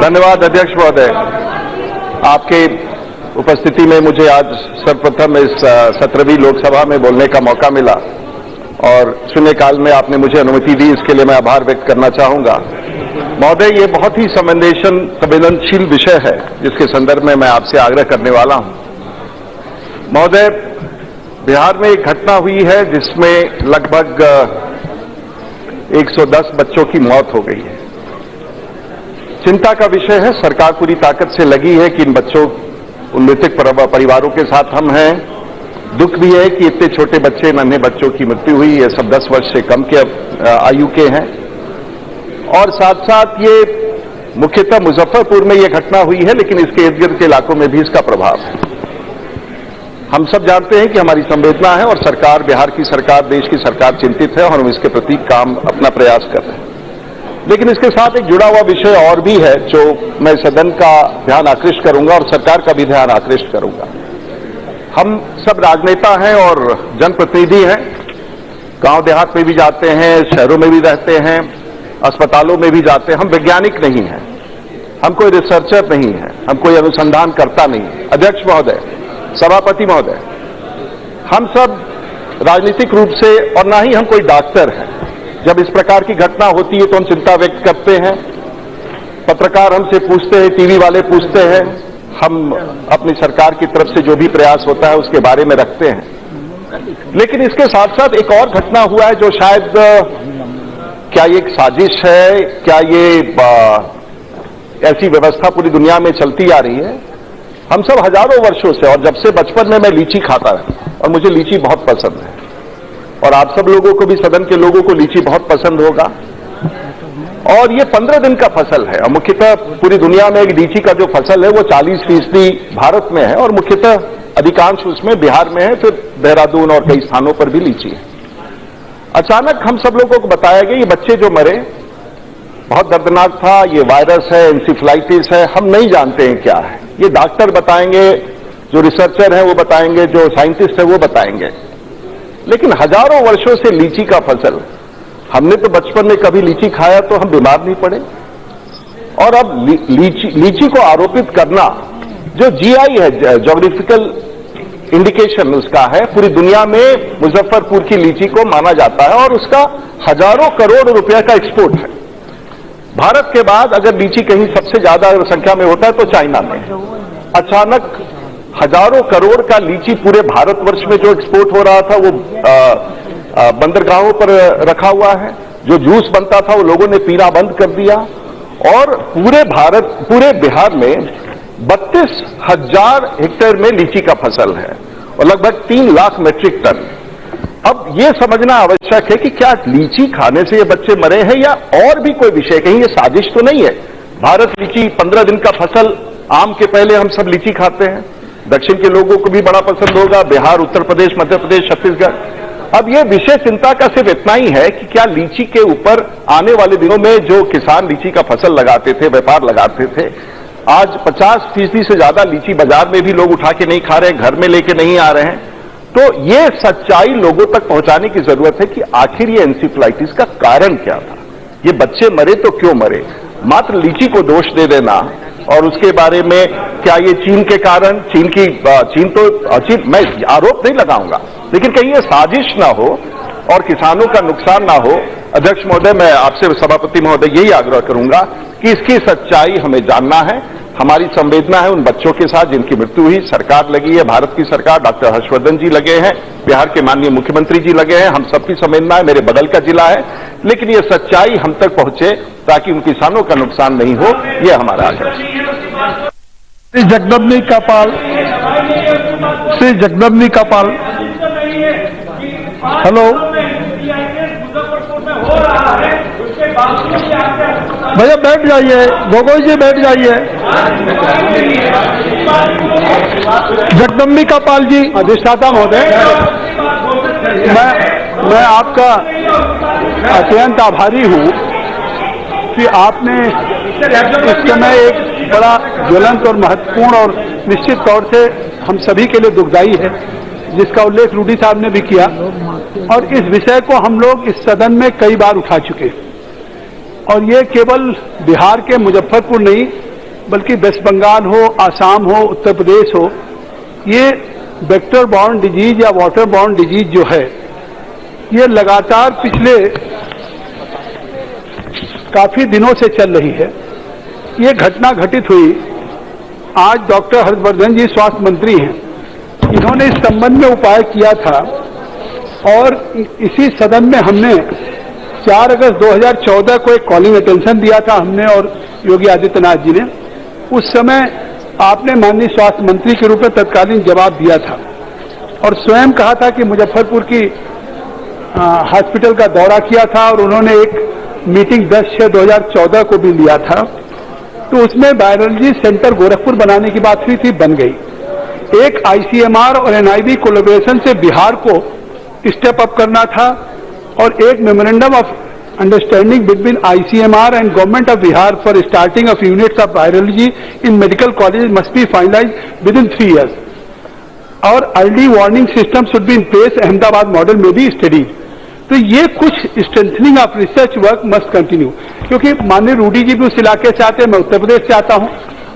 धन्यवाद अध्यक्ष महोदय। आपके उपस्थिति में मुझे आज सर्वप्रथम इस 17वीं लोकसभा में बोलने का मौका मिला और शून्यकाल में आपने मुझे अनुमति दी, इसके लिए मैं आभार व्यक्त करना चाहूंगा। महोदय, ये बहुत ही संवेदनशील विषय है जिसके संदर्भ में मैं आपसे आग्रह करने वाला हूं। महोदय, बिहार में एक घटना हुई है जिसमें लगभग 110 बच्चों की मौत हो गई है। चिंता का विषय है, सरकार पूरी ताकत से लगी है कि इन बच्चों, उन मृतक परिवारों के साथ हम हैं। दुख भी है कि इतने छोटे बच्चे, नन्हे बच्चों की मृत्यु हुई। ये सब 10 वर्ष से कम के आयु के हैं और साथ साथ ये मुख्यतः मुजफ्फरपुर में ये घटना हुई है, लेकिन इसके इर्द गिर्द के इलाकों में भी इसका प्रभाव है। हम सब जानते हैं कि हमारी संवेदना है और सरकार, बिहार की सरकार, देश की सरकार चिंतित है और हम इसके प्रति अपना प्रयास कर रहे हैं। लेकिन इसके साथ एक जुड़ा हुआ विषय और भी है जो मैं सदन का ध्यान आकृष्ट करूंगा और सरकार का भी ध्यान आकृष्ट करूंगा। हम सब राजनेता हैं और जनप्रतिनिधि हैं, गांव देहात में भी जाते हैं, शहरों में भी रहते हैं, अस्पतालों में भी जाते हैं। हम वैज्ञानिक नहीं हैं, हम कोई रिसर्चर नहीं है, हम कोई अनुसंधानकर्ता नहीं है। अध्यक्ष महोदय, सभापति महोदय, हम सब राजनीतिक रूप से और ना ही हम कोई डॉक्टर हैं। जब इस प्रकार की घटना होती है तो हम चिंता व्यक्त करते हैं, पत्रकार हमसे पूछते हैं, टीवी वाले पूछते हैं, हम अपनी सरकार की तरफ से जो भी प्रयास होता है उसके बारे में रखते हैं। लेकिन इसके साथ साथ एक और घटना हुआ है जो शायद, क्या ये एक साजिश है, क्या ये ऐसी व्यवस्था पूरी दुनिया में चलती आ रही है? हम सब हजारों वर्षों से, और जब से बचपन में मैं लीची खाता है और मुझे लीची बहुत पसंद है और आप सब लोगों को भी, सदन के लोगों को लीची बहुत पसंद होगा। और ये 15 दिन का फसल है और मुख्यतः पूरी दुनिया में एक लीची का जो फसल है वो 40% भारत में है और मुख्यतः अधिकांश उसमें बिहार में है, फिर देहरादून और कई स्थानों पर भी लीची है। अचानक हम सब लोगों को बताया गया ये बच्चे जो मरे बहुत दर्दनाक था, ये वायरस है, एंसेफेलाइटिस है, हम नहीं जानते हैं क्या है। ये डॉक्टर बताएंगे, जो रिसर्चर हैं वो बताएंगे, जो साइंटिस्ट है वो बताएंगे। लेकिन हजारों वर्षों से लीची का फसल, हमने तो बचपन में कभी लीची खाया तो हम बीमार नहीं पड़े। और अब लीची को आरोपित करना, जो जीआई है, ज्योग्राफिकल इंडिकेशन उसका है, पूरी दुनिया में मुजफ्फरपुर की लीची को माना जाता है और उसका हजारों करोड़ रुपया का एक्सपोर्ट है। भारत के बाद अगर लीची कहीं सबसे ज्यादा संख्या में होता है तो चाइना में। अचानक हजारों करोड़ का लीची पूरे भारतवर्ष में जो एक्सपोर्ट हो रहा था वो बंदरगाहों पर रखा हुआ है। जो जूस बनता था वो लोगों ने पीना बंद कर दिया और पूरे बिहार में 32,000 हेक्टेयर में लीची का फसल है और लगभग 3 लाख मीट्रिक टन। अब ये समझना आवश्यक है कि क्या लीची खाने से ये बच्चे मरे हैं या और भी कोई विषय, कहीं ये साजिश तो नहीं है। भारत लीची 15 दिन का फसल, आम के पहले हम सब लीची खाते हैं, दक्षिण के लोगों को भी बड़ा पसंद होगा, बिहार, उत्तर प्रदेश, मध्य प्रदेश, छत्तीसगढ़। अब ये विषय चिंता का सिर्फ इतना ही है कि क्या लीची के ऊपर आने वाले दिनों में जो किसान लीची का फसल लगाते थे, व्यापार लगाते थे, आज 50% से ज्यादा लीची बाजार में भी लोग उठा के नहीं खा रहे हैं, घर में लेके नहीं आ रहे हैं। तो ये सच्चाई लोगों तक पहुंचाने की जरूरत है कि आखिर ये एंसेफेलाइटिस का कारण क्या था, ये बच्चे मरे तो क्यों मरे। मात्र लीची को दोष दे देना और उसके बारे में क्या ये चीन के कारण, चीन मैं आरोप नहीं लगाऊंगा, लेकिन कहीं ये साजिश ना हो और किसानों का नुकसान ना हो। अध्यक्ष महोदय, मैं आपसे, सभापति महोदय, यही आग्रह करूंगा कि इसकी सच्चाई हमें जानना है। हमारी संवेदना है उन बच्चों के साथ जिनकी मृत्यु हुई। सरकार लगी है, भारत की सरकार, डॉक्टर हर्षवर्धन जी लगे हैं, बिहार के माननीय मुख्यमंत्री जी लगे हैं, हम सबकी संवेदना है, मेरे बगल का जिला है। लेकिन ये सच्चाई हम तक पहुंचे ताकि उन किसानों का नुकसान नहीं हो, ये हमारा आग्रह है। श्री जगदम्बिका पाल, हेलो भैया बैठ जाइए, गोगोई जी बैठ जाइए। जगदम्बिका पाल जी, अधिष्ठाता महोदय, मैं आपका अत्यंत आभारी हूँ कि आपने इस समय एक बड़ा ज्वलंत और महत्वपूर्ण और निश्चित तौर से हम सभी के लिए दुखदायी है, जिसका उल्लेख रूडी साहब ने भी किया, और इस विषय को हम लोग इस सदन में कई बार उठा चुके हैं। और ये केवल बिहार के मुजफ्फरपुर नहीं बल्कि वेस्ट बंगाल हो, आसाम हो, उत्तर प्रदेश हो, ये वेक्टर बॉर्न डिजीज या वाटर बॉर्न डिजीज जो है, ये लगातार पिछले काफी दिनों से चल रही है। ये घटना घटित हुई, आज डॉक्टर हर्षवर्धन जी स्वास्थ्य मंत्री हैं, इन्होंने इस संबंध में उपाय किया था और इसी सदन में हमने 4 अगस्त 2014 को एक कॉलिंग अटेंशन दिया था हमने और योगी आदित्यनाथ जी ने। उस समय आपने माननीय स्वास्थ्य मंत्री के रूप में तत्कालीन जवाब दिया था और स्वयं कहा था कि मुजफ्फरपुर की हॉस्पिटल का दौरा किया था और उन्होंने एक मीटिंग 10/6/2014 को भी लिया था। तो उसमें वायरोलॉजी सेंटर गोरखपुर बनाने की बात हुई थी, बन गई। एक आईसीएमआर और एनआईवी कोलैबोरेशन से बिहार को स्टेप अप करना था और एक memorandum of understanding between ICMR and government of Bihar for starting of units of virology in medical college must be finalize within 3 years और early warning system should be in place, Ahmedabad model में भी study. तो ये कुछ strengthening of research work must continue, क्योंकि माननीय रूडी जी भी उस इलाके से आते हैं, मैं उत्तर प्रदेश से आता हूं।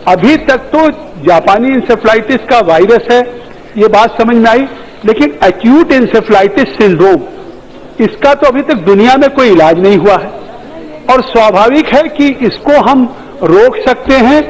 अभी तक तो जापानी इंसेफ्लाइटिस का वायरस है, ये बात समझ में आई, लेकिन एक्यूट इंसेफ्लाइटिस सिंड्रोम इसका तो अभी तक दुनिया में कोई इलाज नहीं हुआ है और स्वाभाविक है कि इसको हम रोक सकते हैं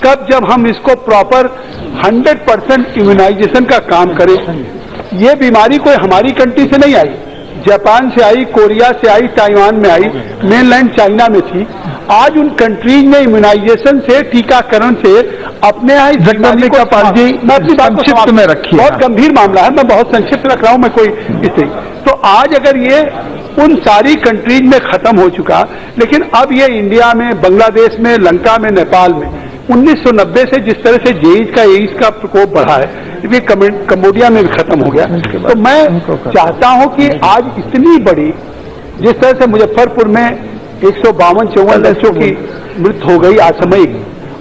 कब, जब हम इसको प्रॉपर 100% इम्यूनाइजेशन का काम करें। ये बीमारी कोई हमारी कंट्री से नहीं आई, जापान से आई, कोरिया से आई, ताइवान में आई, मेनलैंड चाइना में थी। आज उन कंट्रीज में इम्यूनाइजेशन से, टीकाकरण से अपने यहाँ बीमारी को मैं अपनी बात को संक्षिप्त में रखी, बहुत गंभीर मामला है, मैं बहुत संक्षिप्त रख रहा हूं, मैं कोई इससे। तो आज अगर ये उन सारी कंट्रीज में खत्म हो चुका, लेकिन अब ये इंडिया में, बांग्लादेश में, लंका में, नेपाल में 1990 से जिस तरह से एड्स का प्रकोप बढ़ा है, ये कंबोडिया में भी खत्म हो गया। तो मैं चाहता हूं कि आज इतनी बड़ी, जिस तरह से मुजफ्फरपुर में 152-54 बच्चों की मृत्यु हो गई असामयिक,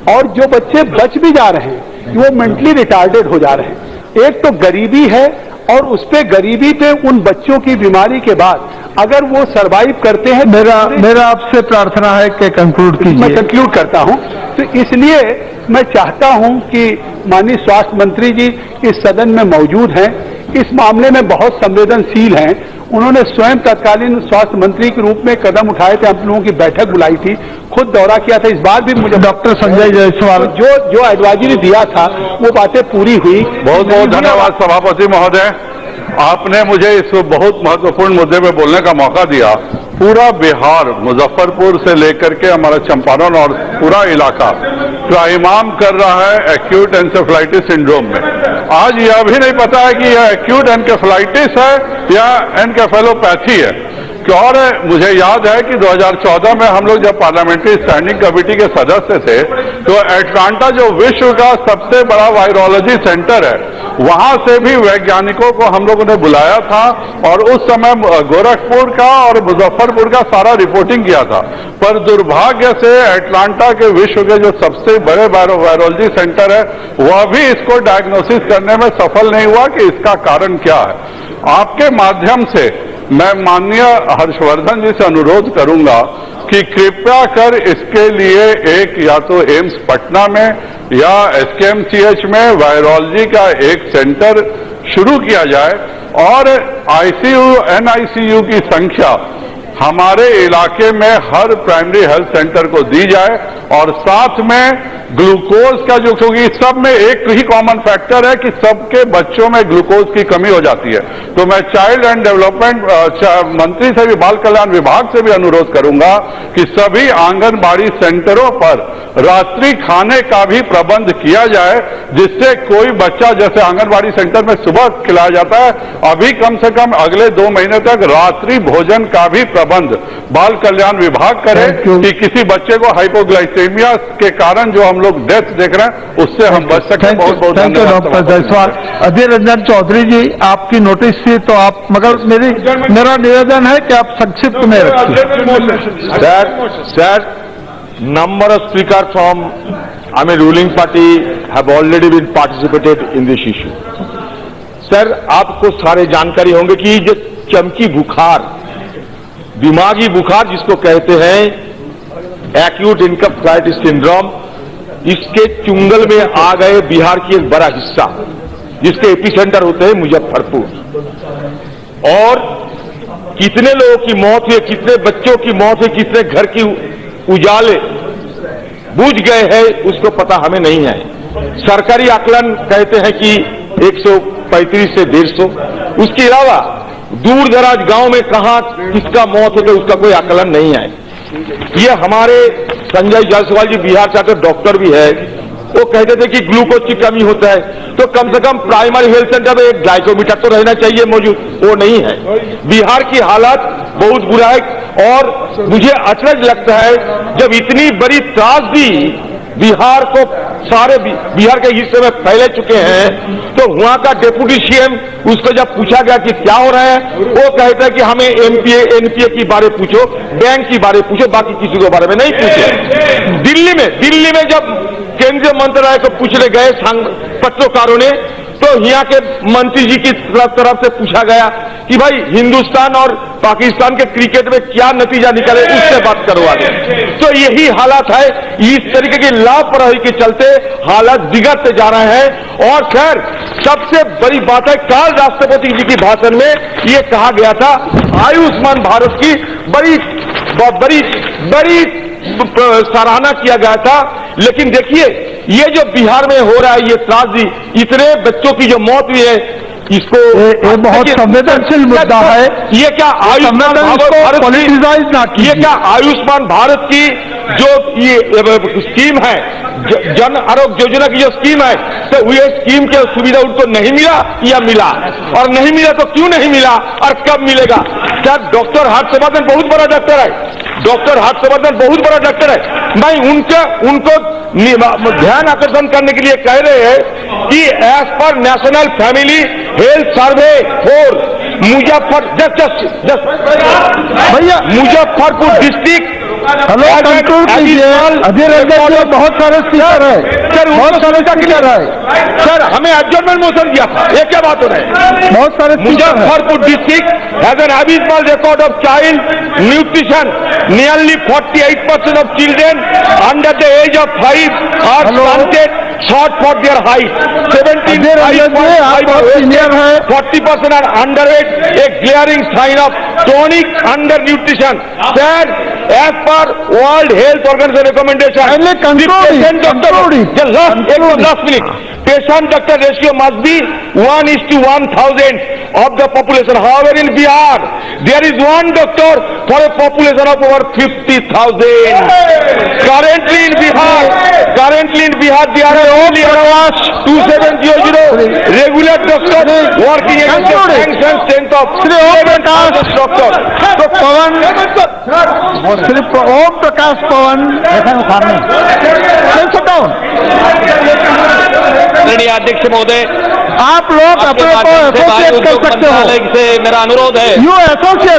और जो बच्चे बच भी जा रहे हैं वो मेंटली रिटार्डेड हो जा रहे हैं। एक तो गरीबी है और उस पे गरीबी पे उन बच्चों की बीमारी के बाद अगर वो सरवाइव करते हैं, मेरा आपसे प्रार्थना है कि कंक्लूड कीजिए। मैं कंक्लूड करता हूं। तो इसलिए मैं चाहता हूं कि माननीय स्वास्थ्य मंत्री जी इस सदन में मौजूद हैं, इस मामले में बहुत संवेदनशील हैं। उन्होंने स्वयं तत्कालीन स्वास्थ्य मंत्री के रूप में कदम उठाए थे, हम लोगों की बैठक बुलाई थी, खुद दौरा किया था। इस बार भी मुझे डॉक्टर संजय जायसवाल जो एडवाइजरी दिया था वो बातें पूरी हुई। बहुत बहुत धन्यवाद सभापति महोदय, आपने मुझे इस बहुत महत्वपूर्ण मुद्दे में बोलने का मौका दिया। पूरा बिहार, मुजफ्फरपुर से लेकर के हमारा चंपारण और पूरा इलाका त्राहिमाम कर रहा है एक्यूट एन्सेफेलाइटिस सिंड्रोम में। आज यह भी नहीं पता है कि यह एक्यूट एन्केफेलाइटिस है या एन्केफेलोपैथी है। और मुझे याद है कि 2014 में हम लोग जब पार्लियामेंट्री स्टैंडिंग कमेटी के सदस्य थे, तो एटलांटा जो विश्व का सबसे बड़ा वायरोलॉजी सेंटर है, वहां से भी वैज्ञानिकों को हम लोगों ने बुलाया था और उस समय गोरखपुर का और मुजफ्फरपुर का सारा रिपोर्टिंग किया था। पर दुर्भाग्य से एटलांटा के विश्व के जो सबसे बड़े वायरोलॉजी सेंटर है, वह भी इसको डायग्नोसिस करने में सफल नहीं हुआ कि इसका कारण क्या है। आपके माध्यम से मैं माननीय हर्षवर्धन जी से अनुरोध करूंगा कि कृपया कर इसके लिए एक या तो एम्स पटना में या एसकेएमसीएच में वायरोलॉजी का एक सेंटर शुरू किया जाए और आईसीयू, एनआईसीयू की संख्या हमारे इलाके में हर प्राइमरी हेल्थ सेंटर को दी जाए और साथ में ग्लूकोज का जो, क्योंकि सब में एक ही कॉमन फैक्टर है कि सबके बच्चों में ग्लूकोज की कमी हो जाती है। तो मैं चाइल्ड एंड डेवलपमेंट मंत्री से भी, बाल कल्याण विभाग से भी अनुरोध करूंगा कि सभी आंगनबाड़ी सेंटरों पर रात्रि खाने का भी प्रबंध किया जाए, जिससे कोई बच्चा, जैसे आंगनबाड़ी सेंटर में सुबह खिलाया जाता है, अभी कम से कम अगले 2 महीने तक रात्रि भोजन का भी प्रबंध बाल कल्याण विभाग करे कि किसी बच्चे को हाइपोग्लाइसेमिया के कारण जो हम लोग डेथ देख रहे हैं उससे हम बच सकें। बहुत बहुत धन्यवाद डॉक्टर जायसवाल। अधीर रंजन चौधरी जी, आपकी नोटिस थी तो आप, मगर मेरा निवेदन है कि आप संक्षिप्त में रखिए। Sir, number of speakers from ruling party have already been participated in this issue. Sir, आपको सारे जानकारी होंगे कि जो चमकी बुखार, दिमागी बुखार जिसको कहते हैं एक्यूट एन्केफेलाइटिस सिंड्रोम, इसके चुंगल में आ गए बिहार की एक बड़ा हिस्सा, जिसके एपिसेंटर होते हैं मुजफ्फरपुर। और कितने लोगों की मौत हुई, कितने बच्चों की मौत हुई, कितने घर की उजाले बुझ गए हैं, उसको पता हमें नहीं है। सरकारी आकलन कहते हैं कि 135 से 150। उसके अलावा दूर दराज गांव में कहां किसका मौत होता है उसका कोई आकलन नहीं है। ये हमारे संजय जायसवाल जी बिहार से आकर डॉक्टर भी है, वो कहते थे कि ग्लूकोज की कमी होता है तो कम से कम प्राइमरी हेल्थ सेंटर में एक ग्लाइकोमीटर तो रहना चाहिए मौजूद, वो नहीं है। बिहार की हालत बहुत बुरा है और मुझे अचरज लगता है जब इतनी बड़ी त्रासदी बिहार को सारे बिहार के हिस्से में फैले चुके हैं, तो वहां का डिप्टी सीएम उसको जब पूछा गया कि क्या हो रहा है, वो कहता है कि हमें एनपीए की बारे पूछो, बैंक की बारे पूछो, बाकी किसी के बारे में नहीं पूछे। दिल्ली में जब केंद्रीय मंत्रालय को पूछने गए पत्रकारों ने, तो यहाँ के मंत्री जी की तरफ से पूछा गया कि भाई हिंदुस्तान और पाकिस्तान के क्रिकेट में क्या नतीजा निकले, उससे बात करवा दें। तो यही हालात है, इस तरीके की लापरवाही के चलते हालात बिगड़ते जा रहे हैं। और खैर सबसे बड़ी बात है, कल राष्ट्रपति जी की भाषण में ये कहा गया था आयुष्मान भारत की बड़ी सराहना किया गया था। लेकिन देखिए ये जो बिहार में हो रहा है, ये त्रासदी, इतने बच्चों की जो मौत हुई है, इसको ये बहुत संवेदनशील मुद्दा है। ये क्या आयुष्मान भारत पॉलिटिसाइज ना कीजिए। ये क्या आयुष्मान भारत की जो ये स्कीम है, जन आरोग्य योजना की जो स्कीम है, तो ये स्कीम के सुविधा उनको नहीं मिला या मिला, और नहीं मिला तो क्यों नहीं मिला और कब मिलेगा? क्या डॉक्टर हर्षवर्धन बहुत बड़ा डॉक्टर है, डॉक्टर हर्षवर्धन बहुत बड़ा डॉक्टर है। मैं उनको ध्यान आकर्षण करने के लिए कह रहे हैं कि as per national family health survey for Muzaffarpur district. Hello, control कीजिए। अधीर रंजन जी, बहुत सारे स्पीकर है सर, बहुत सारे स्पीकर है सर, हमें एडजर्नमेंट मोशन दिया था, ये क्या बात हो रहा है? बहुत सारे Muzaffarpur district has an abysmal record of child nutrition. Nearly 48% of children under the age of 5 are stunted, short for their height. 40% are underweight, a glaring sign of chronic undernutrition. Sir, as per World Health Organization recommendation, last minute, patient-doctor ratio must be 1:1000 of the population. However, in Bihar, there is one doctor for a population of over 50,000. Currently in Bihar, there are only around 2700 regular doctors working against the sanctioned strength of 7,000 doctors. तो पवन सिर्फ ओम प्रकाश पवन अध्यक्ष महोदय, आप लोग अपने को associate कर सकते हो। से मेरा अनुरोध है यू एसोसिएट